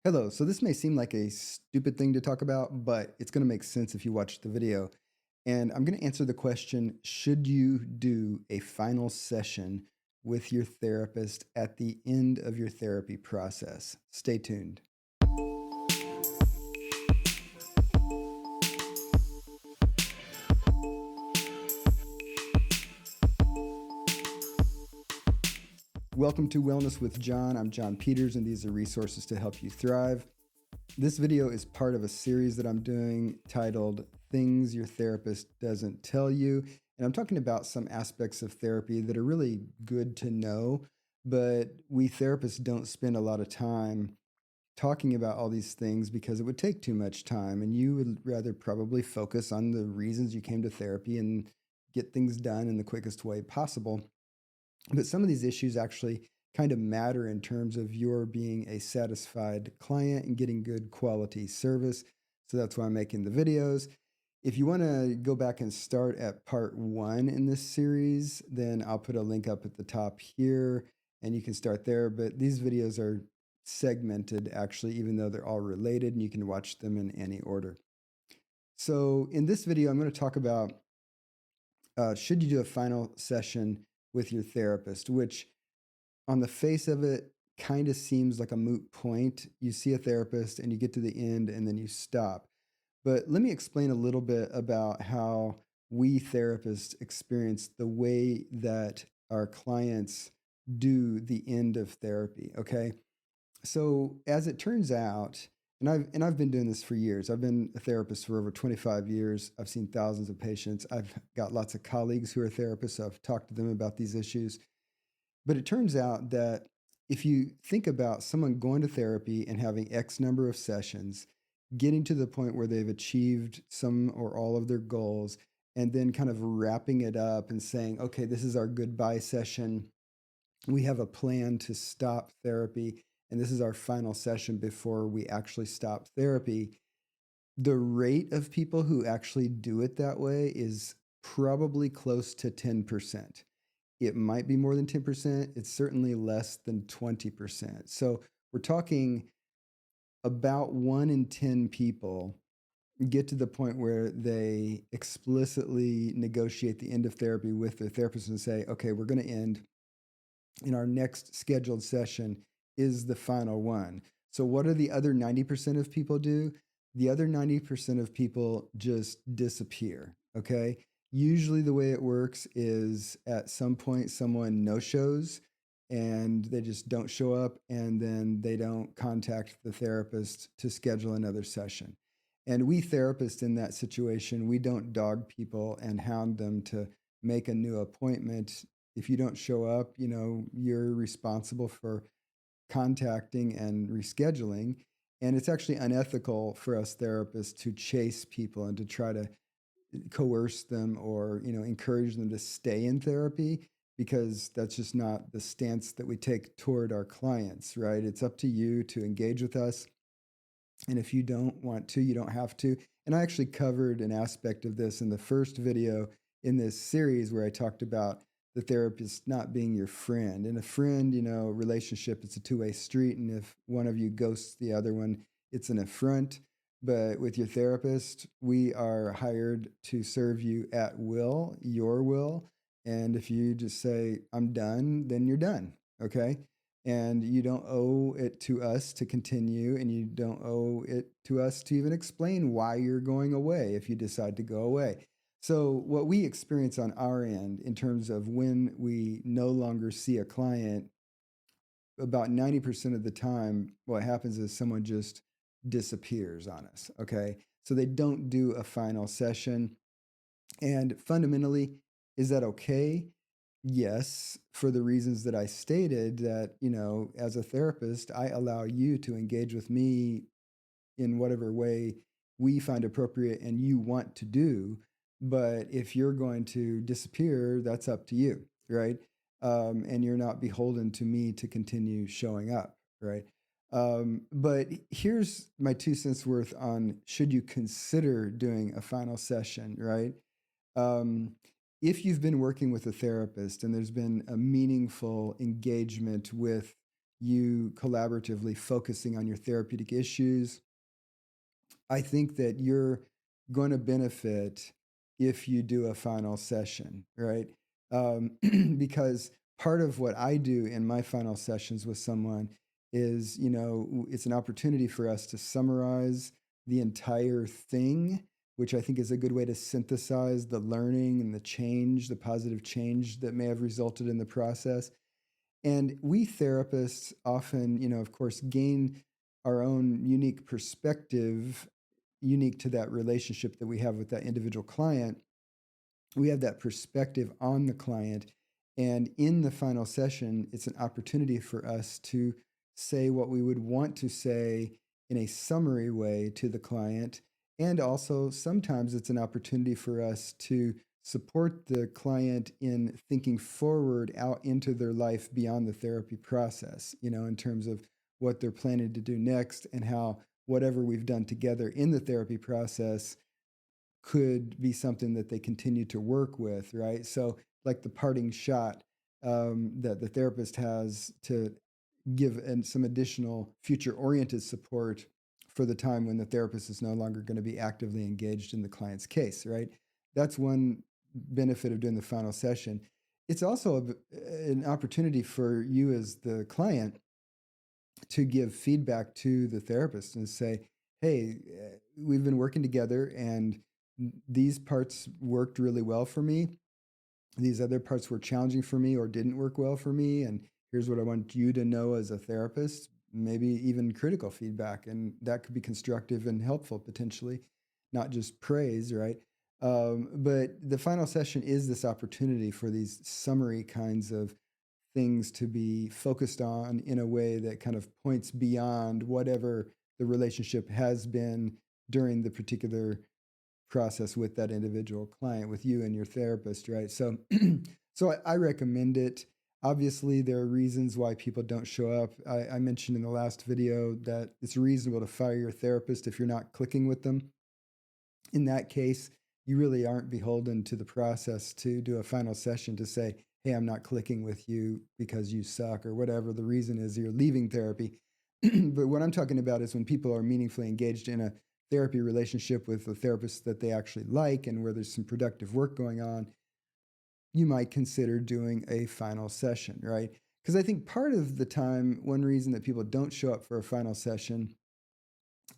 Hello. So this may seem like a stupid thing to talk about, but it's going to make sense if you watch the video. And I'm going to answer the question, should you do a final session with your therapist at the end of your therapy process? Stay tuned. Welcome to Wellness with John. I'm John Peters, and these are resources to help you thrive. This video is part of a series that I'm doing titled Things Your Therapist Doesn't Tell You. And I'm talking about some aspects of therapy that are really good to know, but we therapists don't spend a lot of time talking about all these things because it would take too much time. And you would rather probably focus on the reasons you came to therapy and get things done in the quickest way possible. But some of these issues actually kind of matter in terms of your being a satisfied client and getting good quality service. So that's why I'm making the videos. If you want to go back and start at part one in this series, then I'll put a link up at the top here and you can start there. But these videos are segmented actually, even though they're all related, and you can watch them in any order. So in this video, I'm going to talk about should you do a final session with your therapist, which on the face of it kind of seems like a moot point. You see a therapist and you get to the end and then you stop. But let me explain a little bit about how we therapists experience the way that our clients do the end of therapy, okay? So, as it turns out, and I've been doing this for years. I've been a therapist for over 25 years. I've seen thousands of patients. I've got lots of colleagues who are therapists, so I've talked to them about these issues. But it turns out that if you think about someone going to therapy and having X number of sessions, getting to the point where they've achieved some or all of their goals, and then kind of wrapping it up and saying, okay, this is our goodbye session. We have a plan to stop therapy, and this is our final session before we actually stop therapy. The rate of people who actually do it that way is probably close to 10%. It might be more than 10%. It's certainly less than 20%. So we're talking about 1 in 10 people get to the point where they explicitly negotiate the end of therapy with their therapist and say, okay, we're going to end in our next scheduled session is the final one. So what do the other 90% of people do? The other 90% of people just disappear, okay? Usually the way it works is at some point someone no-shows and they just don't show up, and then they don't contact the therapist to schedule another session. And we therapists in that situation, we don't dog people and hound them to make a new appointment. If you don't show up, you're responsible for contacting and rescheduling. And it's actually unethical for us therapists to chase people and to try to coerce them or, encourage them to stay in therapy, because that's just not the stance that we take toward our clients, right? It's up to you to engage with us. And if you don't want to, you don't have to. And I actually covered an aspect of this in the first video in this series where I talked about the therapist not being your friend. And a friend, relationship, it's a two-way street. And if one of you ghosts the other one, it's an affront. But with your therapist, we are hired to serve you at will, your will. And if you just say, I'm done, then you're done. Okay. And you don't owe it to us to continue, and you don't owe it to us to even explain why you're going away if you decide to go away. So, what we experience on our end in terms of when we no longer see a client, about 90% of the time, what happens is someone just disappears on us. Okay. So, they don't do a final session. And fundamentally, is that okay? Yes, for the reasons that I stated, that, as a therapist, I allow you to engage with me in whatever way we find appropriate and you want to do. But if you're going to disappear, that's up to you, right? And you're not beholden to me to continue showing up, right? But here's my 2 cents worth on should you consider doing a final session, right? Um, if you've been working with a therapist and there's been a meaningful engagement with you collaboratively focusing on your therapeutic issues, I think that you're going to benefit if you do a final session, right? Because part of what I do in my final sessions with someone is, it's an opportunity for us to summarize the entire thing, which I think is a good way to synthesize the learning and the change, the positive change that may have resulted in the process. And we therapists often, of course, gain our own unique perspective, unique to that relationship that we have with that individual client. We have that perspective on the client. And in the final session, it's an opportunity for us to say what we would want to say in a summary way to the client. And also, sometimes it's an opportunity for us to support the client in thinking forward out into their life beyond the therapy process, in terms of what they're planning to do next and how whatever we've done together in the therapy process could be something that they continue to work with, right? So, like the parting shot that the therapist has to give some additional future oriented support for the time when the therapist is no longer going to be actively engaged in the client's case, right? That's one benefit of doing the final session. It's also an opportunity for you as the client to give feedback to the therapist and say, hey, we've been working together and these parts worked really well for me. These other parts were challenging for me or didn't work well for me. And here's what I want you to know as a therapist, maybe even critical feedback. And that could be constructive and helpful potentially, not just praise, right? But the final session is this opportunity for these summary kinds of things to be focused on in a way that kind of points beyond whatever the relationship has been during the particular process with that individual client, with you and your therapist, right? So, I recommend it. Obviously, there are reasons why people don't show up. I mentioned in the last video that it's reasonable to fire your therapist if you're not clicking with them. In that case, you really aren't beholden to the process to do a final session to say, hey, I'm not clicking with you because you suck or whatever the reason is you're leaving therapy. But what I'm talking about is when people are meaningfully engaged in a therapy relationship with a therapist that they actually like and where there's some productive work going on, you might consider doing a final session, right? Because I think part of the time, one reason that people don't show up for a final session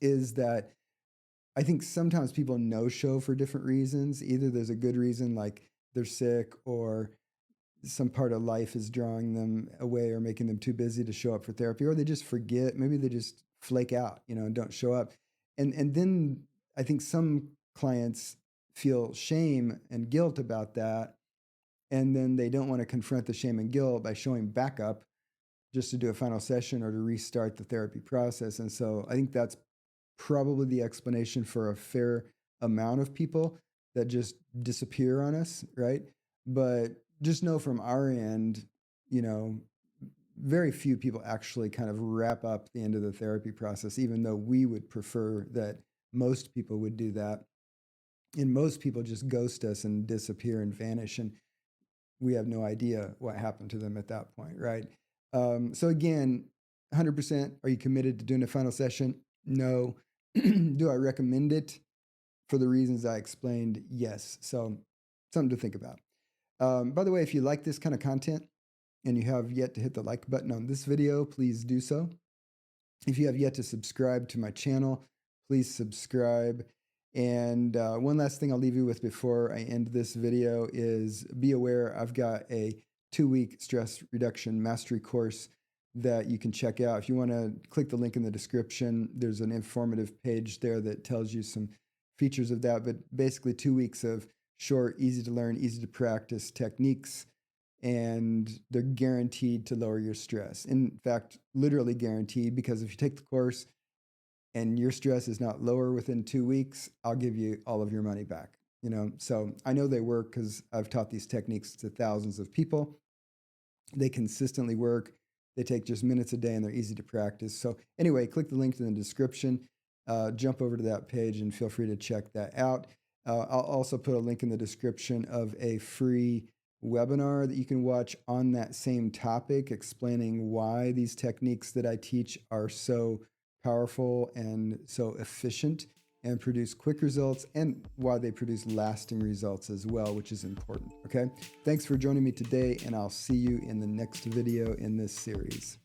is that I think sometimes people no show for different reasons. Either there's a good reason, like they're sick, or some part of life is drawing them away or making them too busy to show up for therapy, or they just forget. Maybe they just flake out, and don't show up. And then I think some clients feel shame and guilt about that. And then they don't want to confront the shame and guilt by showing back up just to do a final session or to restart the therapy process. And so I think that's probably the explanation for a fair amount of people that just disappear on us, right? But just know from our end, you know, very few people actually kind of wrap up the end of the therapy process, even though we would prefer that most people would do that. And most people just ghost us and disappear and vanish. And we have no idea what happened to them at that point, right? So again, 100%, are you committed to doing a final session? No. Do I recommend it for the reasons I explained? Yes. So something to think about. By the way, if you like this kind of content and you have yet to hit the like button on this video, please do so. If you have yet to subscribe to my channel, please subscribe. And one last thing I'll leave you with before I end this video is be aware I've got a 2-week stress reduction mastery course that you can check out. If you want to click the link in the description, there's an informative page there that tells you some features of that. But basically 2 weeks of short, easy to learn, easy to practice techniques, and they're guaranteed to lower your stress. In fact, literally guaranteed, because if you take the course and your stress is not lower within 2 weeks, I'll give you all of your money back. So I know they work because I've taught these techniques to thousands of people. They consistently work. They take just minutes a day and they're easy to practice. So anyway, click the link in the description, jump over to that page and feel free to check that out. I'll also put a link in the description of a free webinar that you can watch on that same topic, explaining why these techniques that I teach are so powerful and so efficient and produce quick results, and why they produce lasting results as well, which is important. Okay. Thanks for joining me today, and I'll see you in the next video in this series.